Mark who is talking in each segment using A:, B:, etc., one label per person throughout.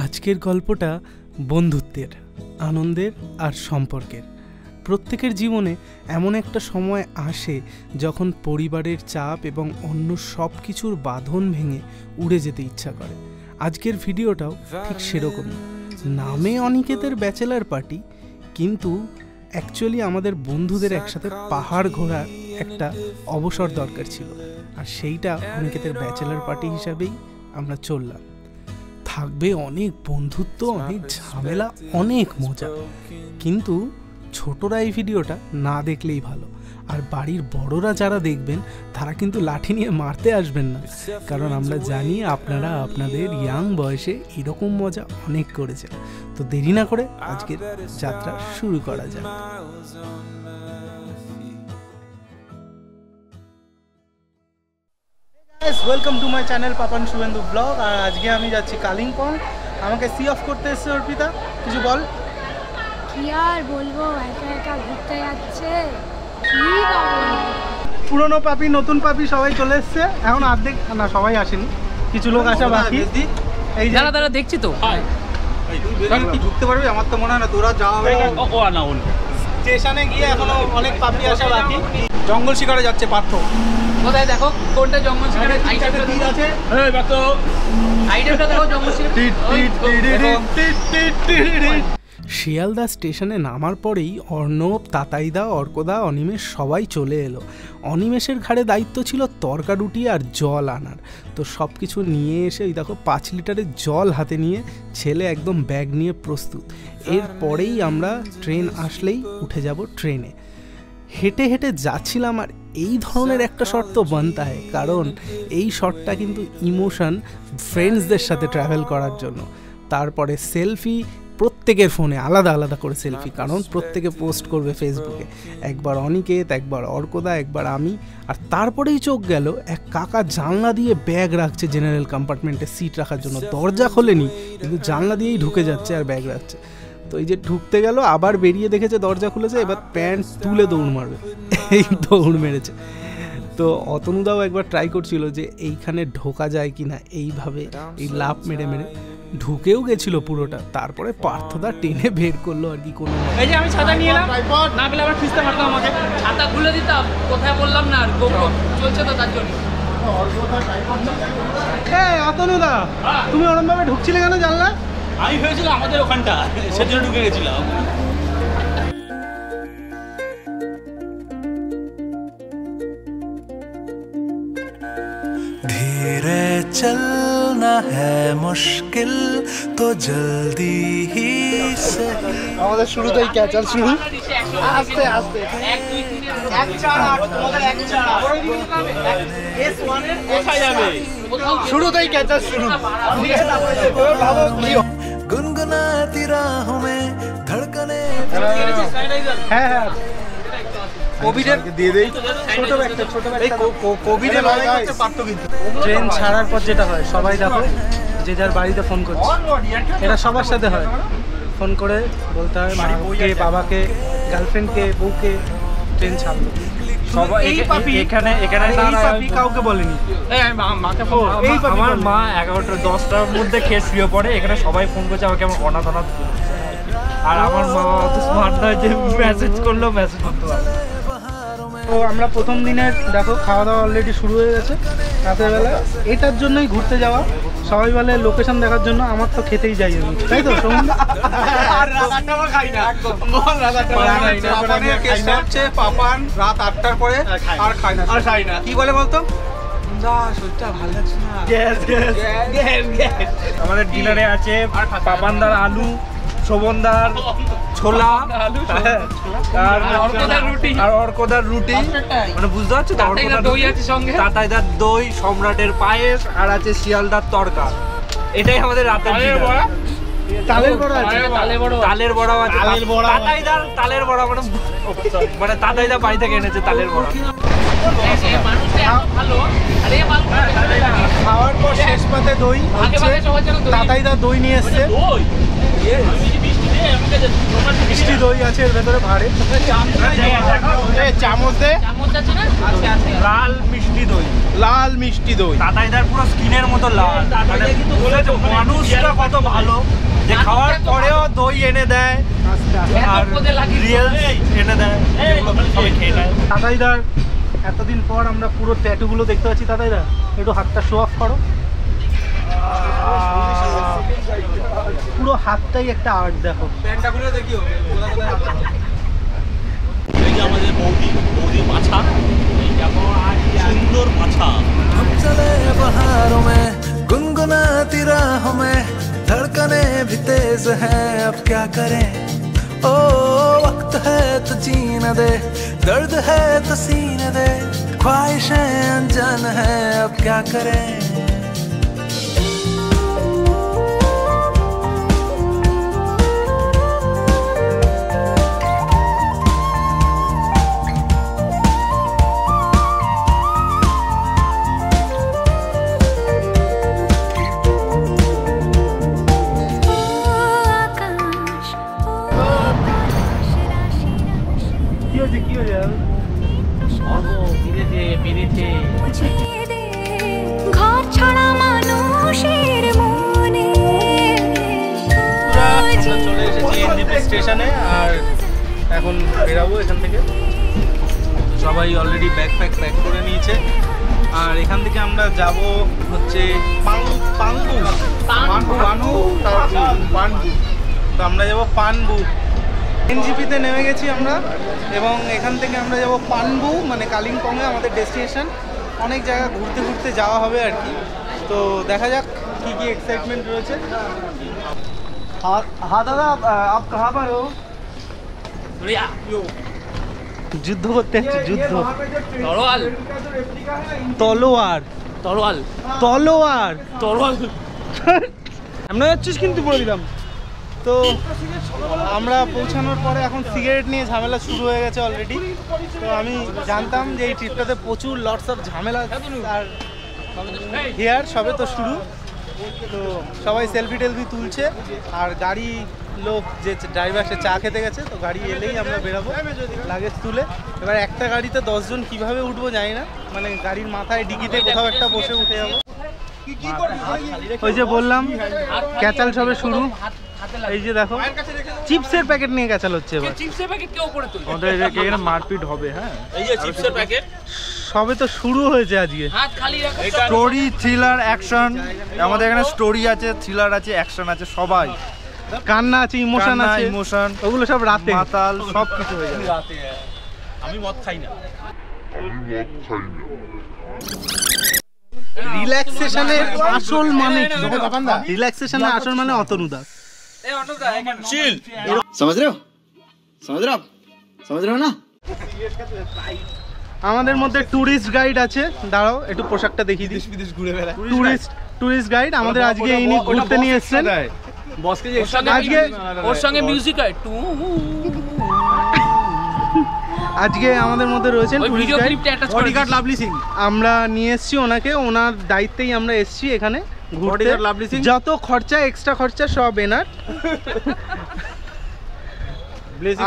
A: আজকের গল্পটা বন্ধুত্বের, আনন্দের আর সম্পর্কের। প্রত্যেকের জীবনে এমন একটা সময় আসে যখন পরিবারের চাপ এবং অন্য সব কিছুর বাঁধন ভেঙে উড়ে যেতে ইচ্ছা করে। আজকের ভিডিওটাও ঠিক সেরকমই। নামে অনিকেতের ব্যাচেলার পার্টি, কিন্তু অ্যাকচুয়ালি আমাদের বন্ধুদের একসাথে পাহাড় ঘোরার একটা অবসর দরকার ছিল, আর সেইটা অনিকেতের ব্যাচেলার পার্টি হিসাবেই আমরা চললাম। থাকবে অনেক বন্ধুত্ব, অনেক ঝামেলা, অনেক মজা, কিন্তু ছোটরা এই ভিডিওটা না দেখলেই ভালো। আর বাড়ির বড়রা যারা দেখবেন তারা কিন্তু লাঠি নিয়ে মারতে আসবেন না, কারণ আমরা জানি আপনারা আপনাদের ইয়াং বয়সে এরকম মজা অনেক করেছেন। তো দেরি না করে আজকের যাত্রা শুরু করা যাক। Welcome to my channel Papan Shuvendu blog. আর আজকে আমি যাচ্ছি কালিম্পং। আমাকে সি অফ করতে এসছে অর্পিতা, কিছু বল।
B: কি আর বলবো, একা একা ঘুরতে যাচ্ছে।
A: পুরনো পাপি নতুন পাপি সবাই চলে এসছে, এখন অর্ধেক না সবাই আসেনি, কিছু লোক আসা বাকি। এই যারা তারা দেখছি তো ঢুকতে পারবি, আমার তো মনে হয় না তোরা যাওয়া স্টেশনে গিয়ে এখনো অনেক পাপি আসা বাকি। জঙ্গল শিকারে যাচ্ছে পার্থ।
C: কোথায় দেখো কোনটা জঙ্গল শিকারে আইটেমটা দিন আছে। এই বাতো আইটেমটা দেখো জঙ্গল শিকারে।
A: শিয়ালদা স্টেশনে নামার পরেই অর্ণব, তাতাইদা, অর্কদা, অনিমেষ সবাই চলে এলো। অনিমেষের ঘাড়ে দায়িত্ব ছিল তরকা রুটি আর জল আনার। তো সব কিছু নিয়ে এসে ওই দেখো 5 লিটারের জল হাতে নিয়ে ছেলে একদম ব্যাগ নিয়ে প্রস্তুত। এরপরেই আমরা ট্রেন আসলেই উঠে যাব ট্রেনে। হেঁটে হেঁটে যাচ্ছিলাম, আর এই ধরনের একটা শর্ত বানতে হয়, কারণ এই শর্টটা কিন্তু ইমোশন ফ্রেন্ডসদের সাথে ট্রাভেল করার জন্য। তারপরে সেলফি, প্রত্যেকের ফোনে আলাদা আলাদা করে সেলফি, কারণ প্রত্যেকে পোস্ট করবে ফেসবুকে। একবার অনিকেত, একবার অর্কদা, একবার আমি। আর তারপরেই চোখ গেল এক কাকা জানলা দিয়ে ব্যাগ রাখছে জেনারেল কম্পার্টমেন্টে সিট রাখার জন্য। দরজা খোলেনি, কিন্তু জানলা দিয়েই ঢুকে যাচ্ছে আর ব্যাগ রাখছে। তো এই যে ঢুকতে গেল, আবার বেরিয়ে দেখেছে দরজা খুলেছে, এবার প্যান্ট তুলে দৌড় মারবে, এই দৌড় মেরেছে। তো অতনুদাও একবার ট্রাই করছিল যে এইখানে ঢোকা যায় কিনা, এইভাবে এই লাফ মেরে মেরে ঢুকেও গেছিল পুরোটা। তারপরে পার্থদা টেনে বের করলো আর কি। কোনো
C: এই যে আমি ছাতা নিয়ে এলাম, না পেলে আবার খিস্তে মারতাম আমাকে, ছাতা খুলে দিতাম। কোথায় বললাম না, আর চলছে তো তার জন্য।
A: হ্যাঁ অতনুদা, তুমি ওরম ভাবে ঢুকছিলে কেন জানলা?
C: আমি ভেবেছিলাম আমাদের ওখানটা, সেজন্য ঢুকে গেছিলাম।
D: धीरे चलना है मुश्किल तो जल्दी ही से।
A: আমাদের শুরুতেই ক্যাচার শুরু, আস্তে আস্তে
C: এক দুই তিনের এক চার আট, তোমাদের এক চার S1 এর কোথায় যাবে?
A: শুরুতেই ক্যাচার শুরু।
D: गुनगुनाती राहों में धड़कने।
A: হ্যাঁ হ্যাঁ
C: কোভিডের
A: দিয়ে দেই, ছোট ব্যাগটা ছোট ব্যাগটা। কোভিডের লড়াই করতে পারতো, কিন্তু ট্রেন ছাড়ার পর যেটা হয়, সবাই দেখো যে যার বাড়িতে ফোন করছে। এটা সবার সাথে হয়, ফোন করে বলতে হয় মাকে, বাবাকে, গার্লফ্রেন্ডকে, বউকে ট্রেন ছাড়লো।
C: সবাই এখানে
A: কাউকে বলেনি।
C: আমার মা 11টা 10টার মধ্যে খেয়ে শুয়ে পড়ে, এখানে সবাই ফোন করছে আমাকে, আমার অনাথ অনাথ। আর আমার মা অত স্মার্ট নয় যে মেসেজ করলেও মেসেজ করতে পারে।
A: তো আমরা প্রথম দিনের দেখো খাওয়া দাওয়া অলরেডি শুরু হয়ে গেছে রাতের বেলা। এটার জন্যই ঘুরতে যাওয়া, সবাই বলে লোকেশন দেখার জন্য। আমার তো খেতেই যাই আমি, তাই তো সৌম্য?
E: পাপান রাত 8টার পরে আর খাই না। কি বলে বলতো, শরীরটা ভালো লাগছে না।
C: আমাদের ডিনারে আছে পাপানদার আলু, শোভনদার ছোলা আর অর্কদার রুটি, মানে বুঝতে পারছো তো? তাতাইদার দই, সম্রাটের পায়েস, আর আছে শিয়ালদার তরকা। এটাই আমাদের রাতের ডিনার।
A: তালের বড়া আছে,
C: তালের বড়াও আছে। তাতাইদার তালের বড়া মানে তাতাইদা বাড়ি থেকে এনেছে তালের বড়া।
A: খাওয়ার পর শেষ পাতে দই, তাতাইদা দই নিয়ে এসছে। মিষ্টি দই আছে এর ভেতরে ভাড়ে, চামচ দে,
C: লাল মিষ্টি দই,
A: লাল মিষ্টি দই।
C: তাতাইদার পুরো স্কিনের মতো লাল। মানুষটা কত ভালো যে খাওয়ার পরেও দই এনে দেয় আর রিয়েল এনে দেয়, সবাই খেয়ে নেয়।
A: তাতাইদার এতদিন পর আমরা পুরো ট্যাটুগুলো দেখতে পাচ্ছি। তাতাইদা একটু হাতটা শো অফ করো। পুরো হাতটাই একটা আর্ট, দেখো।
E: প্যান্টটা খুলে দেখিও
F: এই যে আমাদের বৌদি মাছা, সুন্দর মাছা।
D: हम चले बहारों में गुनगुनाती राहों में, धड़कने भी तेज है अब क्या करें। ओ वक्त है तो जीने दे, दर्द है तो सीने दे, ख्वाहिशें अनजान है अब क्या करें।
B: ঘর ছাড়া মানুষের মনে।
A: চলে এসেছি এনজিপি স্টেশনে আর এখন বেরাবো এখান থেকে। সবাই অলরেডি ব্যাগ প্যাক করে নিয়েছে আর এখান থেকে আমরা যাব হচ্ছে পানবু। তো আমরা যাব পানবু। এনজিপিতে নেমে গেছি আমরা এবং এখান থেকে আমরা যাব পানবু, মানে কালিম্পংয়ে আমাদের ডেস্টিনেশন। অনেক জায়গা ঘুরতে ঘুরতে যাওয়া হবে আর কি। তো দেখা যাক কী কী এক্সাইটমেন্ট রয়েছে। हाँ दादा आप कहाँ पर हो? যুদ্ধ করতে যাচ্ছি, যুদ্ধ। তলোয়ার আমরা যাচ্ছিস কিন্তু বলে দিলাম। তো আমরা পৌঁছানোর পরে এখন সিগারেট নিয়ে ঝামেলা শুরু হয়ে গেছে অলরেডি। তো আমি জানতাম যে এই ট্রিপটাতে প্রচুর লটস অফ ঝামেলা আর হিয়ার সবে তো শুরু। তো সবাই সেলফি টেলফি তুলছে আর গাড়ি লোক যে ড্রাইভার সে চা খেতে গেছে। তো গাড়ি এলেই আমরা বেরাবো লাগেজ তুলে। এবার একটা গাড়িতে 10 জন কীভাবে উঠবো জানি না, মানে গাড়ির মাথায় ডিকিতে কোথাও একটা বসে উঠে যাবো। ওই যে বললাম ক্যাচাল সবে শুরু। এই যে দেখো চিপসের প্যাকেট নিয়ে ক্যাচাল হচ্ছে। এবার
F: চিপসের প্যাকেট কে উপরে তুলবে?
C: আমাদের এখানে মারপিট হবে। হ্যাঁ,
F: এই যে চিপসের প্যাকেট
A: সবে তো শুরু হয়েছে আজকে।
F: হাত খালি রাখো।
C: Story, thriller, action. আমাদের এখানে স্টোরি আছে, থ্রিলার আছে, অ্যাকশন আছে, সবাই।
A: কান্না আছে, ইমোশন আছে,
C: ইমোশন,
A: ওগুলো সব রাতে
C: মাতাল সব কিছু হয়ে যাবে।
F: আমি মদ খাই না।
A: রিল্যাক্সেশনের আসল মানে কি? রিল্যাক্সেশনের আসল মানে অতনু দাস।
F: চিল।
G: समझ रहे हो ना?
A: আমাদের মধ্যে ট্যুরিস্ট গাইড আছে, দাঁড়াও একটু পোশাকটা দেখিয়ে দিই।
E: বিদেশ ঘুরে বেড়ায়।
A: ট্যুরিস্ট গাইড আমাদের আজকে ইনি ঘুরতে নিয়ে এসেছেন।
E: বসকে যে
A: আজকে
F: ওর সঙ্গে মিউজিক হয় টু।
A: আজকে আমাদের মধ্যে রয়েছেন
F: ওই
A: ট্যুরিস্ট
F: ভিডিও
A: গাইড
F: ক্লিপটা অ্যাটাচ করে দিই।
E: লাভলি সিং।
A: আমরা নিয়ে এসেছি ওনাকে, ওনার দায়িত্বেই আমরা এসেছি এখানে ঘুরতে।
E: Bodyguard lovely Singh.
A: যত খরচা এক্সট্রা খরচা সব এনার।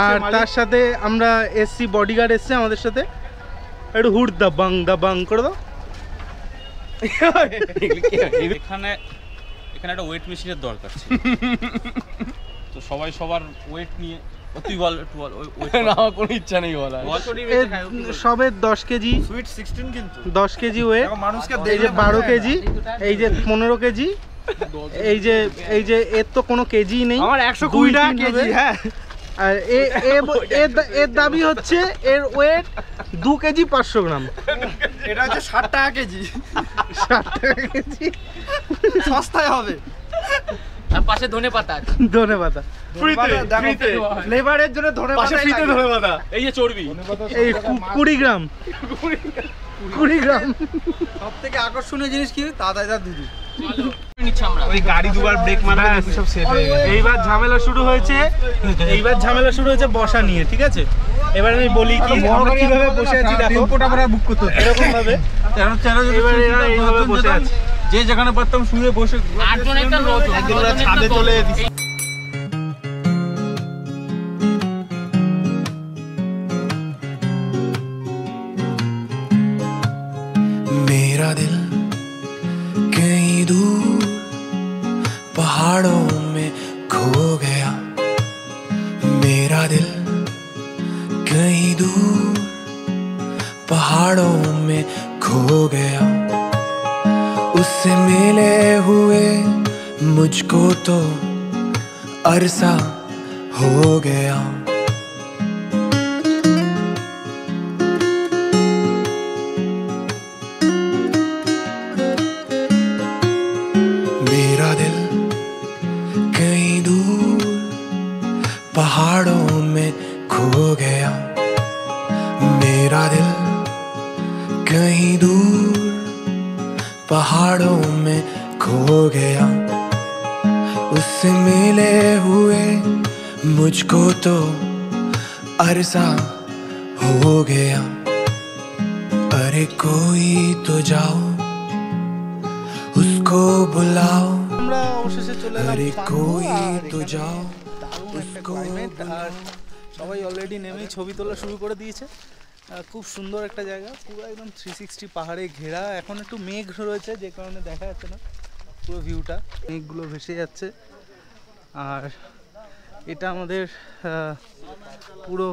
A: আর তার সাথে আমরা এসছি, বডিগার্ড এসছে আমাদের সাথে। একটু হুড দাবাং করে দাও।
F: এখানে একটা ওয়েট মেশিনের দরকার ছিল। তো সবাই সবার ওয়েট নিয়ে তুই বল একটু বল।
E: না কোনো ইচ্ছা নেই বলা।
A: সবে 10 কেজি,
C: সুইট 16 কিন্তু
A: 10 কেজি ওয়েট।
C: মানুষকে
A: এই যে 12 কেজি, এই যে 15 কেজি, এই যে এর তো কোনো কেজি নেই।
E: আমার 120 কেজি। হ্যাঁ,
A: আর এর দাবি হচ্ছে এর ওয়েট 2 কেজি 500 গ্রাম।
C: এটা হচ্ছে 60 টাকা কেজি।
A: 60 টাকা কেজি
C: সস্তায় হবে।
F: আর পাশে ধনেপাতা আছে।
A: ধনেপাতা
C: ফ্লেভারের জন্য
E: পাশে ফ্রিতে ধরে বাঁধা।
F: এই যে চর্বি।
A: এই 20 গ্রাম। 20 গ্রাম।
E: সবথেকে আকর্ষণীয় জিনিস কি? তাতাইদা দুধ।
F: নিচ্ছি আমরা।
E: ওই গাড়ি দুবার ব্রেক মারা সব সেট হয়ে গেছে।
A: এইবার ঝামেলা শুরু হয়েছে বসা নিয়ে, ঠিক আছে? এবার আমি বলি কি আমরা কিভাবে বসে আছি দেখো।
E: টেম্পোটা আমরা বুক করতে হতো
A: এরকম ভাবে। এবার এরা এইভাবে বসে আছে।
C: যে যেখানে পারতাম শুয়ে বসে
F: 8 জন একটা রোজ
E: একদিন ওরা ছাদে চলে এসেছি।
D: में खो गया मेरा दिल कहीं दूर पहाड़ों में खो गया उससे मिले हुए मुझको तो अरसा हो गया मेरा दिल कहीं दूर पहाड़ों में खो गया मेरा दिल कहीं दूर पहाड़ों में खो गया उससे मिले हुए मुझको तो अरसा हो गया अरे कोई तो जाओ उसको बुलाओ
A: আমরা অবশেষে চলে এলাম
D: अरे
A: পান্ডু,
D: कोई
A: আর
D: तो
A: এখানে
D: जाओ
A: দারুণ একটা climate, আর সবাই অলরেডি নেমেই ছবি তোলা শুরু করে দিয়েছে। খুব সুন্দর একটা জায়গা, পুরো একদম 360 পাহাড়ে ঘেরা। এখন একটু মেঘ রয়েছে যে কারণে দেখা যাচ্ছে না পুরো ভিউটা, মেঘগুলো ভেসে যাচ্ছে। আর এটা আমাদের পুরো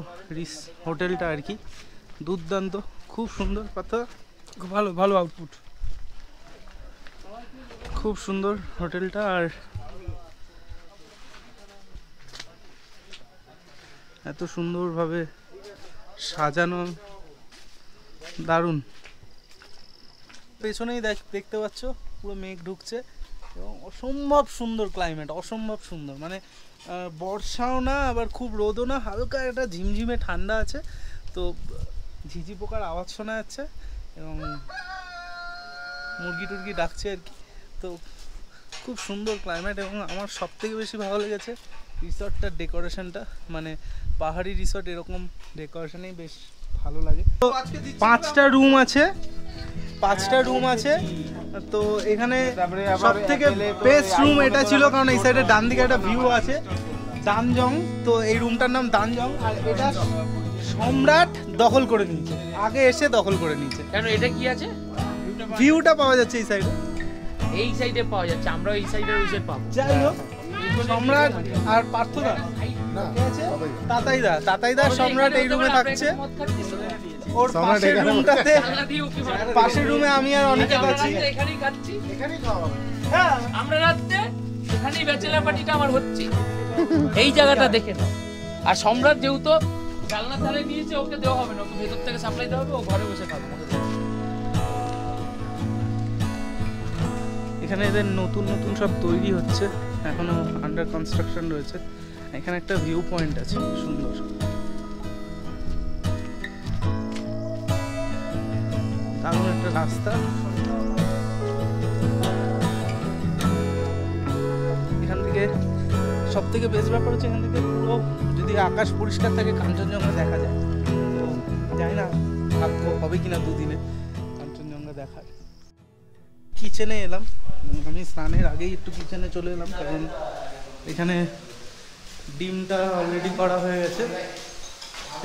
A: হোটেলটা আর কি, দুর্দান্ত, খুব সুন্দর কথা, ভালো ভালো আউটপুট, খুব সুন্দর হোটেলটা। আর এত সুন্দরভাবে সাজানো, দারুণ। পেছনেই দেখতে পাচ্ছ পুরো মেঘ ঢুকছে এবং অসম্ভব সুন্দর ক্লাইমেট, অসম্ভব সুন্দর। মানে বর্ষাও না আবার খুব রোদও না, হালকা একটা ঝিমঝিমে ঠান্ডা আছে। তো ঝিঝি পোকার আওয়াজ শোনা যাচ্ছে এবং মুরগি টুরগি ডাকছে আর কি। তো খুব সুন্দর ক্লাইমেট এবং আমার সবথেকে বেশি ভালো লেগেছে রিসর্টটার ডেকোরেশনটা। মানে পাহাড়ি রিসর্ট এরকম ডেকোরেশনেই বেশ ভালো লাগে। তো 5টা রুম আছে, 5টা রুম আছে। তো এখানে সবথেকে বেস্ট রুম এটা ছিল, কারণ এই সাইডে ডান দিকে একটা ভিউ আছে দানজং। তো এই রুমটার নাম দানজং, আর এটা সম্রাট দখল করে নিয়েছে, আগে এসে দখল করে নিয়েছে।
C: কেন এটা কি আছে?
A: ভিউটা পাওয়া যাচ্ছে এই সাইডে,
C: এই সাইডে পাওয়া যাচ্ছে, আমরা এই সাইডে ওই সাইড পাবো।
A: যাই হোক, সম্রাট আর পার্থদা তাতাইদা সম্রাট এই রুমে থাকছে। ওর পাশের রুমটাতে, পাশের রুমে আমি আর অনিকেত আছি।
C: এখানেই খাচ্ছি, এখানেই খাওয়া। হ্যাঁ, আমরা রাতে এখানেই ব্যাচেলর পার্টিটা আমার হচ্ছে। এই জায়গাটা দেখে নাও। আর সম্রাট যেহেতু জানলার ধারে নিয়েছে, ওকে দেওয়া হবে না, ওকে ভেতর থেকে সাপ্লাই দেওয়া হবে, ও ঘরে বসে খাবে।
A: এখানে এদের নতুন নতুন সব তৈরি হচ্ছে, এখনো আন্ডার কনস্ট্রাকশন রয়েছে। এখানে একটা ভিউ পয়েন্ট আছে সুন্দর, দারুণ একটা রাস্তা। এখান থেকে সব থেকে বেস্ট ব্যাপার হচ্ছে এখান থেকে পুরো যদি আকাশ পরিষ্কার থাকে কাঞ্চনজঙ্ঘা দেখা যায়। তো জানি না ভাগ্য হবে কিনা দুদিনে কাঞ্চনজঙ্ঘা দেখার। কিচেনে এলাম, আমি স্নানের আগেই একটু কিচেনে চলে এলাম, কারণ এখানে ডিমটা অলরেডি করা হয়ে গেছে।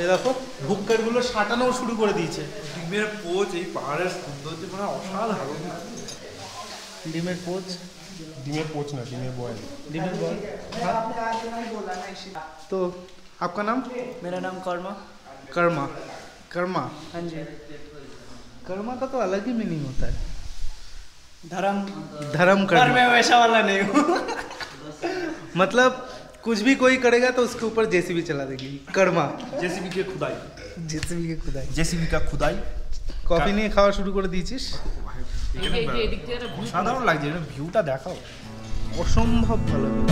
A: এ দেখো ভুক্কারগুলো সাঁটানো শুরু করে দিয়েছে।
E: ডিমের পোচ এই পাহাড়ের সৌন্দর্য মানে অসাধারণ।
A: ডিমের পোচ,
E: ডিমের পোচ না, ডিমের বয়েল।
A: ডিমের বল। तो आपका नाम?
G: मेरा नाम कर्मा।
A: कर्मा, कर्मा,
G: हाँ जी।
A: कर्मा का तो अलग ही मीनिंग होता है।
G: धर्म,
A: धर्म
G: पर
A: कर्मा
G: मैं वैसा वाला नहीं हूँ।
A: मतलब कुछ भी कोई करेगा तो उसके ऊपर जेसीबी चला देगी। कर्मा,
E: জেসিবি কে খুদাই,
A: जेसीबी के खुदाई।
E: জেসিবি কা খুদাই।
A: কফি নিয়ে খাওয়া শুরু করে দিয়েছিস?
E: সাধারণ লাগছে, এটা ভিউটা দেখাও,
A: অসম্ভব ভালো view।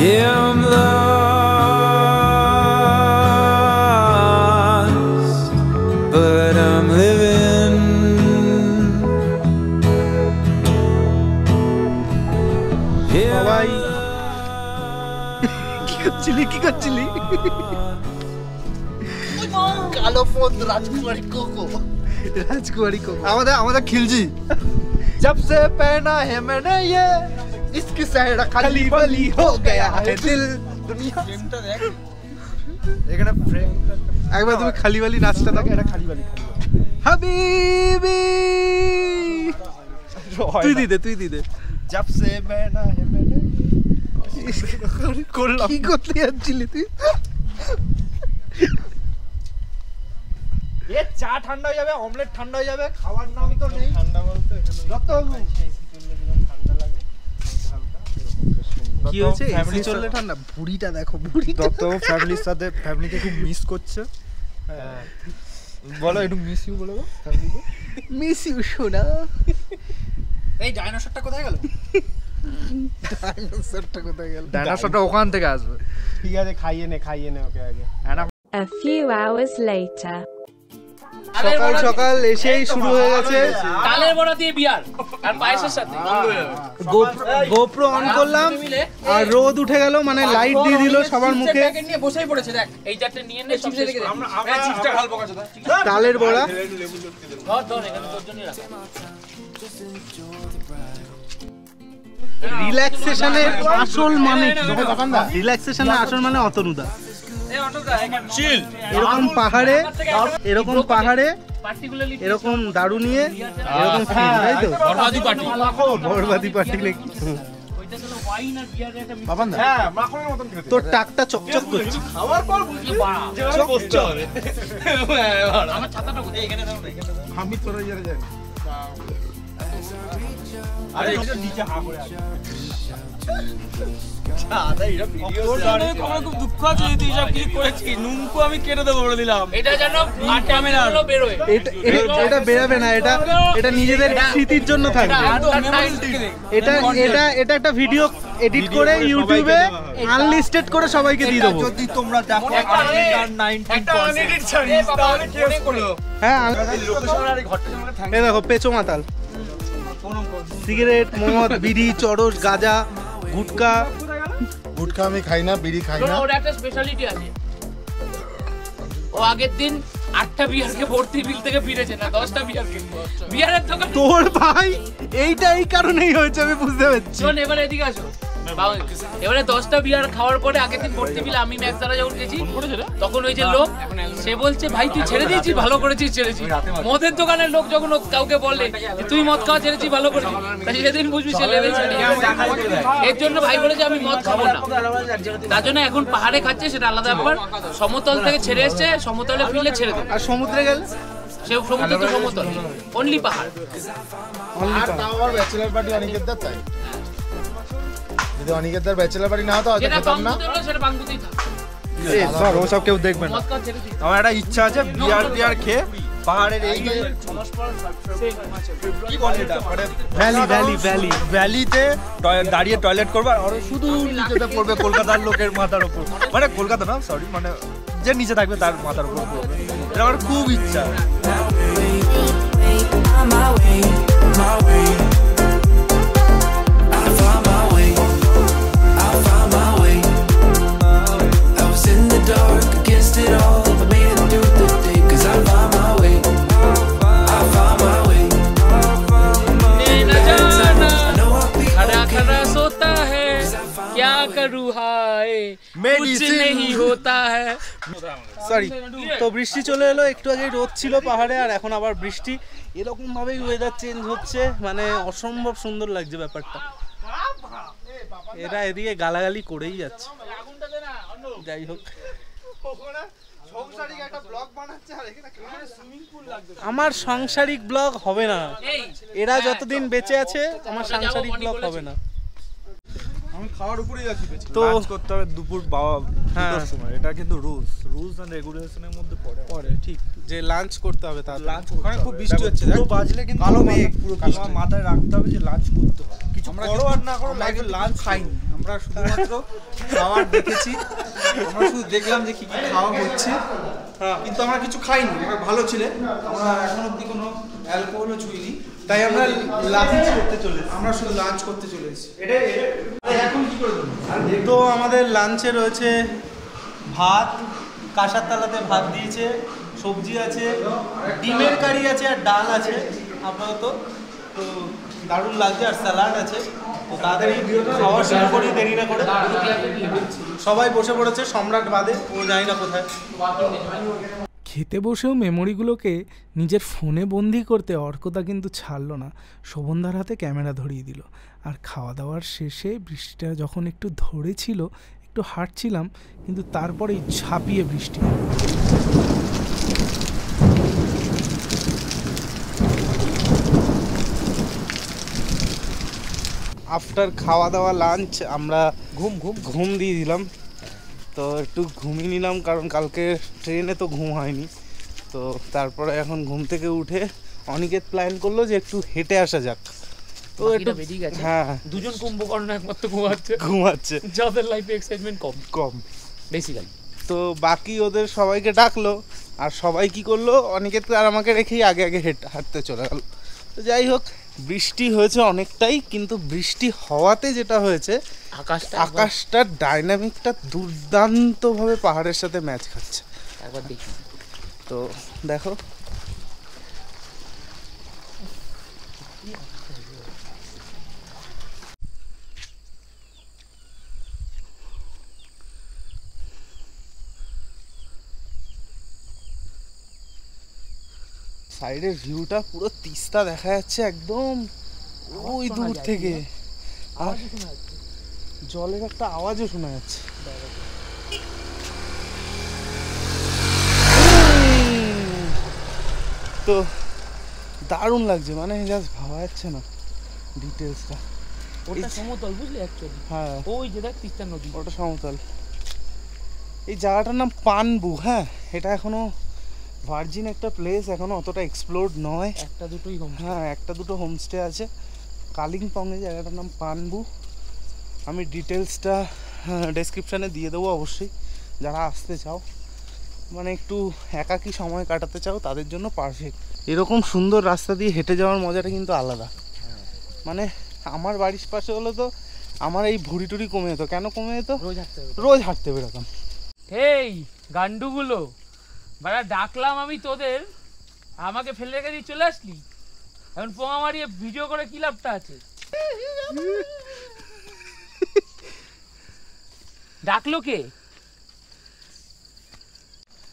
D: Yeah, I'm lost, but I'm living.
A: সবাই কি করছিলি, কি করছিলি?
G: কালো পদ রাজকুমারী কোকো।
A: রাজকুমারী কোকো।
G: আমাদের খিলজি। जब से पहना है मैंने ये, इसकी सैरा खाली बली हो गया है दिल। दुनिया এখানে ফ্রেম
A: একবার তুমি খালি বালি নাচটা দাও।
G: এটা খালি বালি,
A: হাবিবি, তুই দিদে, তুই দিদে।
G: जब से पहना है मैंने করলাম কি করতে যাচ্ছিলি তুই? এ চা ঠান্ডা হয়ে যাবে, অমলেট ঠান্ডা হয়ে যাবে, খাবার নামই তো নেই। ঠান্ডা বলতে দত্তবাবু ঠান্ডা লাগে
A: কি হয়েছে? এসি চললে ঠান্ডা?
G: বুড়িটা দেখো, দত্তবাবু ফ্যামিলির সাথে ফ্যামিলিকে খুব মিস করছে। হ্যাঁ বলো একটু মিস ইউ বলো ফ্যামিলিকে। মিস ইউ শোনা। এই ডাইনোসরটা কোথায় গেল? ডাইনোসরটা কোথায় গেল? ডাইনোসরটা ওখান থেকে আসবে। ঠিক আছে খাইয়ে নে ওকে আগে।
H: A few hours later.
A: সকাল সকাল এসেই শুরু হয়ে গেছে
C: তালের বড়া দিয়ে বিয়ার আর পায়েসের সাথে।
A: গোপ্রো অন করলাম আর রোদ উঠে গেল, মানে লাইট দিয়ে দিল সবার মুখে।
C: প্যাকেট নিয়ে বসেই পড়েছে দেখ, এই চারটে নিয়ে নে সব শেষ করে। আমরা চিপসটা খাবো কাছে দাও।
A: তালের বড়া
C: ধর এখানে তোর জন্যই রাখা।
A: রিল্যাক্সেশনের আসল মানে কি? রিল্যাক্সেশনের আসল মানে অতনুদা
F: চিল।
A: এরকম পাহাড়ে এরকম দারু নিয়ে এরকম ফিল, তাই তো?
F: বরবাদি পার্টি।
A: বরবাদি পার্টি নাকি?
G: হ্যাঁ মাখনের মতন খেতে।
A: তোর টাকটা চকচক করছে।
G: খাওয়ার পর
A: চকচক।
C: আমার ছাতাটা কোথায়? এখানে দাও না, এখানে দাও।
G: আমি তোর ইয়ে জানি। আরে এটা নিচে হা করে আছে।
F: খুব দুঃখ আছে তুই সব কি করেছিস। নুনকু আমি কেটে দেবো বলে দিলাম।
C: এটা যেন ক্যামেরা বেরোয়।
A: এটা বেরাবে না, এটা নিজেদের স্মৃতির জন্য থাকবে। এটা একটা ভিডিও এডিট করে ইউটিউবে আনলিস্টেড করে সবাইকে দিয়ে দেবো।
G: যদি তোমরা দেখো 19
A: হ্যাঁ এই দেখো পেঁচো মাতাল, সিগারেট, মদ, বিড়ি, চরস, গাঁজা, গুটকা
G: আমি খাই না, বিড়ি খাই না।
C: ওর একটা স্পেশালিটি আছে, ও আগের দিন 8টা বিয়ারকে ভর্তি বিল থেকে ফিরেছে না, 10টা বিয়ারকে। বিয়ারের দোকান
A: তোর ভাই এইটা এই কারণেই হয়েছে, আমি বুঝতে পারছি।
C: শোন এবারে এদিকে আসো। এবারে 10টা বিয়ার খাওয়ার পরে আগের দিন ভর্তি বিল আমি ম্যাক্স দ্বারা যখন গেছি তখন ওই যে লোক সে বলছে ভাই তুই ছেড়ে দিয়েছিস, ভালো করেছিস ছেড়েছিস। মদের দোকানের লোক যখন কাউকে বলে তুই মদ খাওয়া ছেড়েছিস, ভালো করেছিস, তাই সেদিন বুঝবি সে লেভেল ছেড়ে। এর জন্য ভাই বলেছে আমি মদ খাবো না, তার জন্য এখন পাহাড়ে খাচ্ছে, সেটা আলাদা ব্যাপার। সমতল থেকে ছেড়ে এসছে, সমতলে ফিরলে ছেড়ে দেবে।
A: আর সমুদ্রে গেলে
C: সে সমুদ্র তো সমতল, অনলি পাহাড়।
G: আর তাও আবার ব্যাচেলর পার্টি অনিকেতদার, তাই যদি অনিকেতদার ব্যাচেলর পার্টি না হতো হয়তো
C: যেটা
G: খেতাম না।
C: বাঙ্গুতে হলো সেটা বাঙ্গুতেই থাক।
G: স্যার ওসব কেউ দেখবে না।
C: মদ খাওয়া ছেড়ে দিস।
G: আমার একটা ইচ্ছা আছে বিয়ার খেয়ে পাহাড়ের এই কি বলে এটা ভ্যালিতে দাঁড়িয়ে টয়লেট করবো আর শুধু নিচেতে পড়বে কলকাতার লোকের মাথার উপর, মানে কলকাতা না সরি, মানে যে নিচে থাকবে তার মাথার উপর পড়বে। এটা আমার খুব ইচ্ছা।
A: সরি, তো বৃষ্টি চলে এলো, একটু আগে রোদ ছিল পাহাড়ে আর এখন আবার বৃষ্টি। এরকম ভাবেই ওয়েদার চেঞ্জ হচ্ছে, মানে অসম্ভব সুন্দর লাগছে ব্যাপারটা। এরা এদিকে গালাগালি করেই যাচ্ছে, যাই হোক। আমার সাংসারিক ব্লগ হবে না, এরা যতদিন বেঁচে আছে আমার সাংসারিক ব্লগ হবে না।
G: আমি খাওয়ার উপরেই আছি,
A: তো
G: লাঞ্চ করতে হবে দুপুর 2টার সময়। এটা কিন্তু রুলস এন্ড রেগুলেশনের মধ্যে পড়ে
A: ঠিক যে লাঞ্চ করতে হবে। তাহলে
G: লাঞ্চ ওখানে খুব বৃষ্টি হচ্ছে, পুরো বাজলে কিন্তু কালো মেঘ, পুরো কালো মাথায় রাখতে হবে যে লাঞ্চ করতে হবে। কিছু করো আর না করো, লাইফে লাঞ্চ খাইনি আমরা, শুধুমাত্র খাবার দেখেছি। আমরা শুধু দেখলাম যে কি কি খাওয়া হচ্ছে, কিন্তু আমরা কিছু খাইনি। আমরা ভালো ছিলে, আমরা এখন অবধি কোনো অ্যালকোহলও ছুঁইনি, তাই আমরা লাঞ্চ করতে চলেছি। আমরা শুধু লাঞ্চ করতে চলেছি। এখন কি করে দেবো?
A: তো আমাদের লাঞ্চে রয়েছে ভাত, কাঁসার থালাতে ভাত দিয়েছে, সবজি আছে, ডিমের কারি আছে আর ডাল আছে আপাতত। তো দারুণ লাগছে, আর স্যালাড আছে। তো তাড়াতাড়ি খাওয়া শুরু করি দেরি না করে। সবাই বসে পড়েছে, সম্রাট বাদে, ও জানি না কোথায়। খেতে বসেও মেমোরিগুলোকে নিজের ফোনে বন্দি করতে অর্কদা কিন্তু ছাড়লো না, শোভনদার হাতে ক্যামেরা ধরিয়ে দিল। আর খাওয়া দাওয়ার শেষে বৃষ্টিটা যখন একটু ধরেছিল, একটু হাঁটছিলাম, কিন্তু তারপরেই ঝাঁপিয়ে বৃষ্টি। আফটার খাওয়া দাওয়া লাঞ্চ আমরা ঘুম দিয়ে দিলাম। তো একটু ঘুমিয়ে নিলাম, কারণ কালকে ট্রেনে তো ঘুম হয়নি। তো তারপরে এখন ঘুম থেকে উঠে অনিকেত প্ল্যান করলো যে একটু হেঁটে আসা যাক। তো
C: এটা বেরিয়ে গেছে।
A: হ্যাঁ,
C: দুজন কুম্ভকর্ণ একমাত্র ঘুমাচ্ছে, যাদের লাইফে এক্সাইটমেন্ট কম বেসিক্যালি।
A: তো বাকি ওদের সবাইকে ডাকলো, আর সবাই কি করলো, অনিকেত আর আমাকে রেখেই আগে হাঁটতে চলে গেল। তো যাই হোক, বৃষ্টি হয়েছে অনেকটাই, কিন্তু বৃষ্টি হওয়াতে যেটা হয়েছে, আকাশটার ডাইনামিকটা দুর্দান্তভাবে পাহাড়ের সাথে ম্যাচ খাচ্ছে।
C: একবার দেখি।
A: তো দেখো, সাইডের ভিউটা পুরো তিস্তা দেখা যাচ্ছে একদম ওই দূর থেকে, আর জলের একটা আওয়াজও শোনা যাচ্ছে। তো দারুণ লাগছে, মানে জাস্ট ভাবা যাচ্ছে না ডিটেলসটা।
C: ওটা সমতল, বুঝলি? অ্যাকচুয়ালি
A: হ্যাঁ,
C: ওই যে দেখ তিস্তা নদী,
A: ওটা সমতল। এই জায়গাটার নাম পানবু। হ্যাঁ, এটা এখনো ভার্জিন একটা প্লেস, এখনো অতটা এক্সপ্লোর্ড নয়।
C: একটা দুটোই
A: একটা দুটো হোমস্টে আছে কালিম্পংয়ে। জায়গাটার নাম পানবু। আমি ডিটেলসটা ডেসক্রিপশানে দিয়ে দেবো অবশ্যই। যারা আসতে চাও, মানে একটু একাকী সময় কাটাতে চাও, তাদের জন্য পারফেক্ট। এরকম সুন্দর রাস্তা দিয়ে হেঁটে যাওয়ার মজাটা কিন্তু আলাদা। মানে আমার বাড়ির পাশে হলো তো আমার এই ভুড়ি টুড়ি কমে যেত। কেন কমে যেত? রোজ হাঁটতে বেরোতাম।
C: এই গান্ডুগুলো বাড়া, ডাকলাম আমি তোদের, আমাকে ফেলে রেখে দিয়ে চলে আসলি। এখন পোঙা মারিয়ে ভিডিও করে কি লাভটা আছে? ডাকলো কে?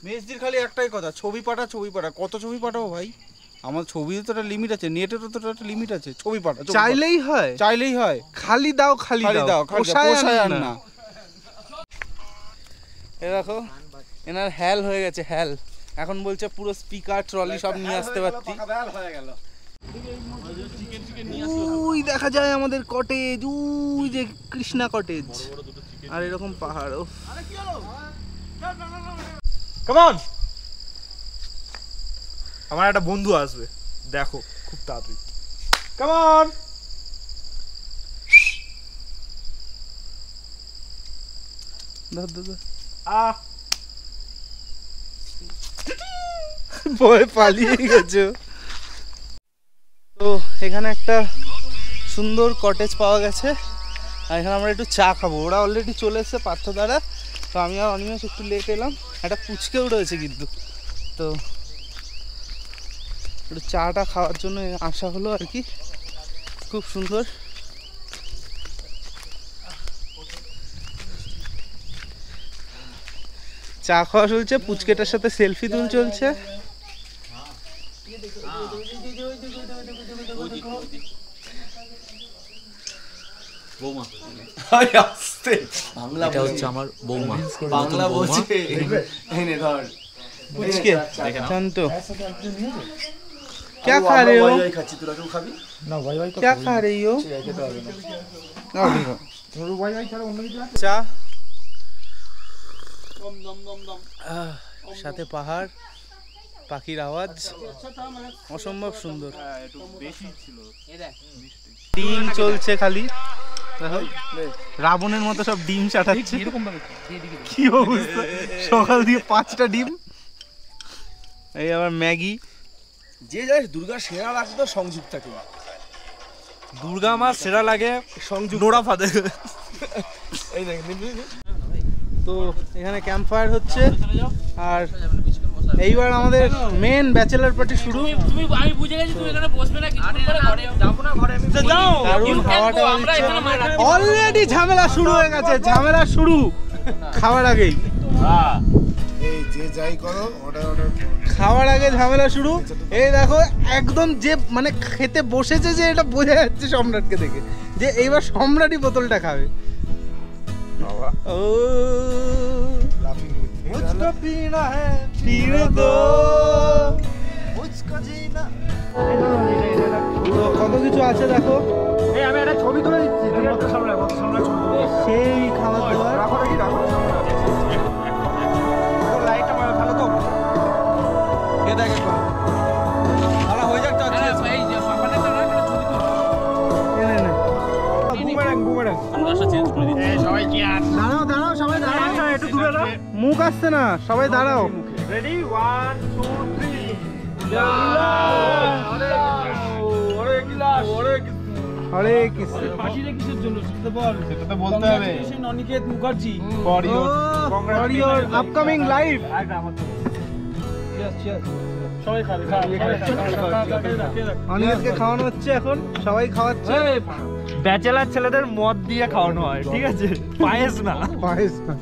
E: মেসদির খালি একটাই কথা, ছবি পাঠা। কত ছবি পাঠাবো ভাই? আমার ছবিতে তো একটা লিমিট আছে, নেটেরও তো একটা লিমিট আছে। ছবি পাঠা,
A: চাইলেই হয়, খালি দাও, খালি দাও, পোষায় না। এ দেখো, এনার হ্যাল হয়ে গেছে, হ্যাল। এখন বলছে পুরো স্পিকার ট্রলি সব নিয়ে আসতে পারতি। ওই দেখা যায় আমাদের কটেজ, ওই যে কৃষ্ণা কটেজ, আর এরকম পাহাড়।
G: কেমন? আমার একটা বন্ধু আসবে, দেখো খুব তাড়াতাড়ি। কেমন?
A: ভয় পালিয়ে গেছো। তো এখানে একটা সুন্দর কটেজ পাওয়া গেছে, আর এখানে আমরা একটু চা খাবো। ওরা অলরেডি চলে এসেছে পার্থ দ্বারা। তো আমি আর অনিমেষ একটু লেট এলাম। একটা পুচকেও রয়েছে কিন্তু। তো একটু চাটা খাওয়ার জন্য আসা হলো আর কি। খুব সুন্দর। চা খাওয়া চলছে, পুচকেটার সাথে সেলফি তুল চলছে।
I: এটা হচ্ছে আমার বৌমা,
A: বাংলা বলছে। পুচকে শান্ত, क्या खा रहे हो? क्या खा रही हो? চা, সাথে পাহাড়, পাখির আওয়াজ, অসম্ভব সুন্দর। ডিম চলছে খালি, রাবণের মতো সব ডিম চাটাচ্ছে। কি অবস্থা, সকাল দিয়ে 5টা ডিম। এই আবার ম্যাগি।
G: যে যায় দুর্গা সেরা লাগতো সংযুক্তাকে, দুর্গা আমার সেরা লাগে সংযুক্ত নোরা ফাদে। এই দেখেন,
A: তো এখানে ক্যাম্প ফায়ার হচ্ছে, আর এইবার আমাদের মেন ব্যাচেলার পার্টি শুরু।
C: আমি বুঝে গেছি তুমি এখানে বসবে না, কিছুক্ষণ পরে ঘরে যাব না, ঘরে আমি
A: যাও। দারুণ হাওয়াটা অলরেডি ঝামেলা শুরু হয়ে গেছে, ঝামেলা শুরু খাওয়ার আগেই।
G: এই যে
I: যে যাই করো অর্ডার
A: খাওয়ার আগে ঝামেলা শুরু। এই দেখো একদম যে মানে খেতে বসেছে যে এটা বোঝা যাচ্ছে সম্রাটকে দেখে যে এইবার সম্রাটই বোতলটা খাবে। ও
G: মুঝকো পীনা হ্যায়
A: পীনে দো।
G: মুঝকো জিনা।
A: তো কত কিছু আছে দেখো।
G: এই আমি একটা ছবি তুলে দিচ্ছি, তুই একটা সামনে ছবি।
A: সেই খাবার দাবার।
G: রাখো নাকি রাখো। লাইটটা ভালো তো। এ দেখ একবার। ভালো হয়ে যাক তো আজকে।
C: এই যে পাপানে তো না একটা ছবি তুল।
A: নে
G: বুমেরাং।
F: আমরা চেঞ্জ করে দিচ্ছি।
C: সবাই কি আর
A: দাঁড়াও সবাই দাঁড়াও।
G: আচ্ছা একটু দূরে দাও।
A: মুখ আসছে না, সবাই দাঁড়াও।
G: রেডি 1 2 3
A: হরে কৃষ্ণ।
C: ফাঁসিটা কিসের জন্য সেটা বল।
E: সেটা তো বলতে হবে।
C: Aniket Mukherjee
A: for your upcoming life.
C: সবাই খাবে।
A: অনিকেতকে খাওয়ানো হচ্ছে এখন, সবাই খাওয়াচ্ছে।
G: ব্যাচেলার ছেলেদের মদ দিয়ে খাওয়ানো হয়, ঠিক আছে, পায়েস না।
A: পায়েস না।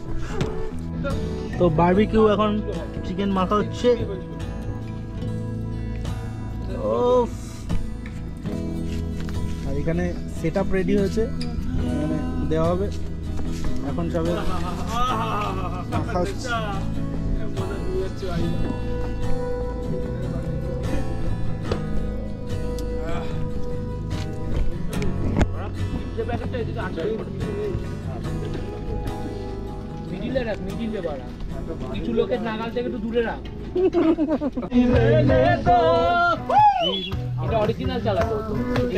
A: তো বারবিকিউ এখন চিকেন মাখা হচ্ছে। ওফ। আর এখানে সেটআপ রেডি হয়েছে, এখানে দেওয়া হবে। এখন সবে মাখা হচ্ছে।
C: মিডিলে রাখ, মিডিলে বাড়া। কিছু লোকের নাগাল থেকে একটু দূরে রাখ। এটা অরিজিনাল চালাতো।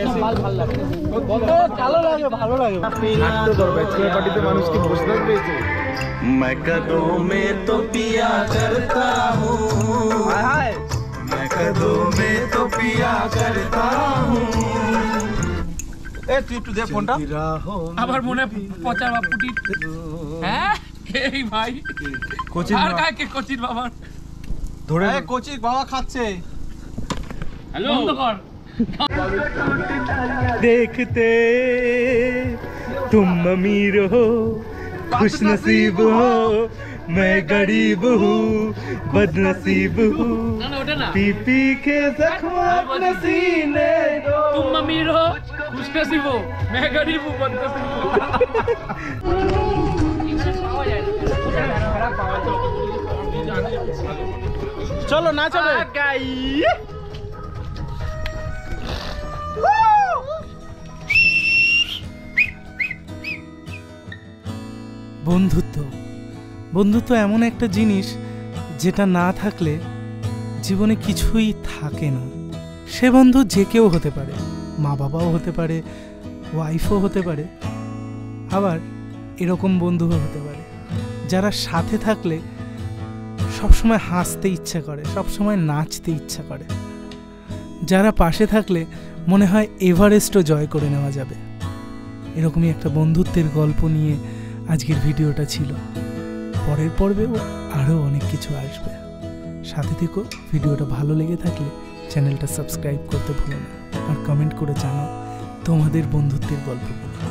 C: এটা ভালো লাগে।
A: ভালো লাগে, ভালো লাগে।
I: নাচতে তোর ব্যাচেলার পার্টিতে মানুষকে বসতে পেয়েছে।
D: मैं कदों में तो पिया करता हूँ, मैं कदों में तो पिया करता हूँ।
G: এ তুই একটু দে ফোনটা।
C: আমার মনে পচা বাপুটি। হ্যাঁ এই ভাই
G: কোচিং
C: আর কাকে কে কোচির বাবা
G: ধরে কোচিং বাবা খাচ্ছে।
C: হ্যালো বন্ধ কর।
A: देखते तुम अमीर हो, खुश नसीब हो, मैं गरीब हूँ, बदनसीब हूँ,
C: না না ওটা না।
A: पी पी के जख्म अपने सीने दो।
C: तुम अमीर हो खुश नसीब हो मैं गरीब हूँ बदनसीब हूँ।
A: चलो ना चलो। বন্ধুত্ব, বন্ধুত্ব এমন একটা জিনিস যেটা না থাকলে জীবনে কিছুই থাকে না। সে বন্ধু যে কেউ হতে পারে, মা বাবাও হতে পারে, ওয়াইফও হতে পারে, আবার এরকম বন্ধুও হতে পারে যারা সাথে থাকলে সবসময় হাসতে ইচ্ছা করে, সবসময় নাচতে ইচ্ছা করে, যারা পাশে থাকলে মনে হয় এভারেস্টও জয় করে নেওয়া যাবে। এরকমই একটা বন্ধুত্বের গল্প নিয়ে আজকের ভিডিওটা ছিল। পরের পর্বেও আরও অনেক কিছু আসবে, সাথে থেকো। ভিডিওটা ভালো লেগে থাকলে চ্যানেলটা সাবস্ক্রাইব করতে ভুলো না, আর কমেন্ট করে জানাও তোমাদের বন্ধুত্বের গল্পগুলো।